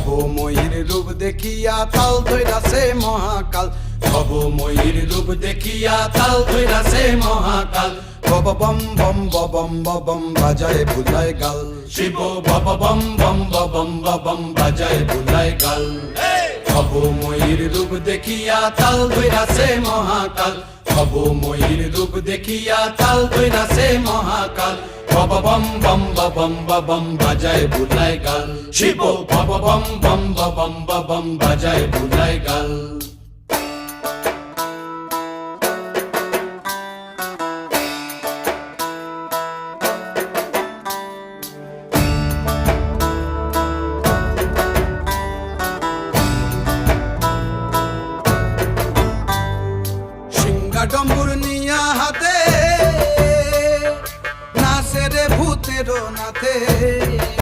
ভবময়ীর রূপ দেখিয়া তাল ধইরাছে মহাকাল, ভবময়ীর রূপ দেখিয়া তাল ধইরাছে মহাকাল। বব বম বম বম বম বাজায় বুলায় গাল, শিব বব বম বম বম বম বাজায় বুলায় গাল। ভবময়ীর রূপ দেখিয়া তাল ধইরাছে মহাকাল, ভবময়ীর রূপ দেখিয়া তাল ধইরাছে মহাকাল। বব বম বম বম বাজায় বুলায় গাল, শিব বব বম বম বম বাজায় বুলায় গাল।